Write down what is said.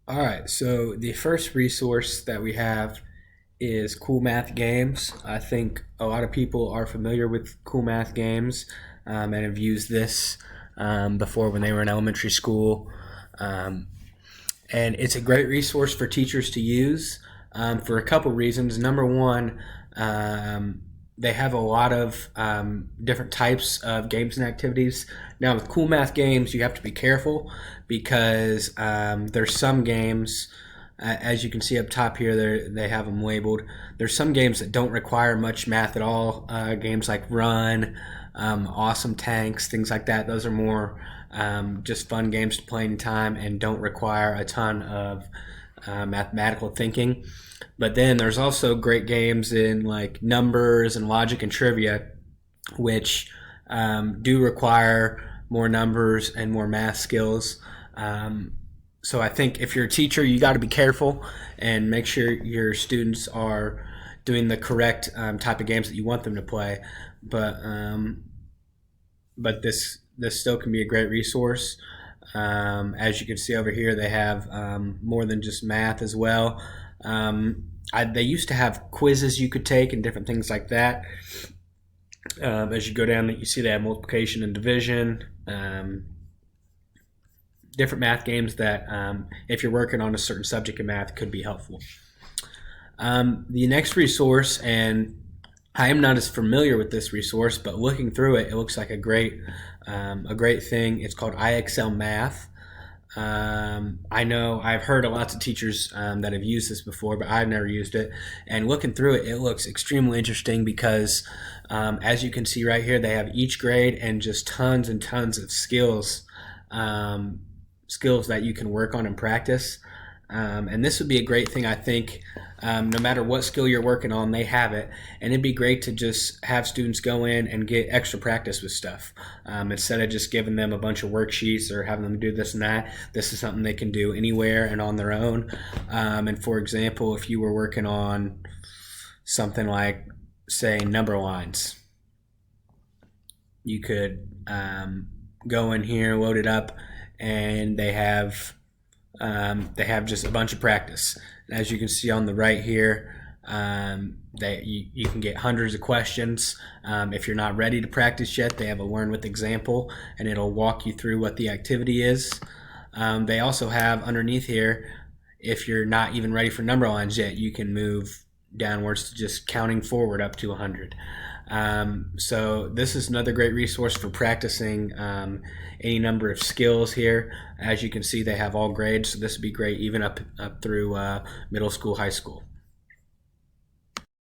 All right, so the first resource that we have is Cool Math Games. I think a lot of people are familiar with Cool Math Games and have used this before when they were in elementary school. Um, and it's a great resource for teachers to use for a couple reasons. Number one, um, they have a lot of different types of games and activities. Now, with Cool Math Games, you have to be careful because there's some games, as you can see up top here, they have them labeled. There's some games that don't require much math at all. Games like Run, Awesome Tanks, things like that. Those are more just fun games to play in time and don't require a ton of mathematical thinking. But then there's also great games in like numbers and logic and trivia, which do require more numbers and more math skills. So I think if you're a teacher, you got to be careful and make sure your students are doing the correct type of games that you want them to play. But this still can be a great resource. As you can see over here, they have more than just math as well. They used to have quizzes you could take and different things like that. As you go down, you see they have multiplication and division, different math games that, if you're working on a certain subject in math, could be helpful. The next resource, and I am not as familiar with this resource, but looking through it, it looks like a great thing. It's called IXL Math. I know I've heard of lots of teachers that have used this before, but I've never used it. And looking through it, it looks extremely interesting because, as you can see right here, they have each grade and just tons and tons of skills that you can work on and practice. And this would be a great thing, I think. No matter what skill you're working on, they have it. And it'd be great to just have students go in and get extra practice with stuff. Instead of just giving them a bunch of worksheets or having them do this and that, this is something they can do anywhere and on their own. And for example, if you were working on something like, say, number lines, you could go in here, load it up, and they have just a bunch of practice. And as you can see on the right here, you can get hundreds of questions. If you're not ready to practice yet, they have a Learn with Example, and it'll walk you through what the activity is. They also have underneath here, if you're not even ready for number lines yet, you can move downwards to just counting forward up to 100. So this is another great resource for practicing any number of skills here. As you can see, they have all grades, so this would be great even up through middle school, high school.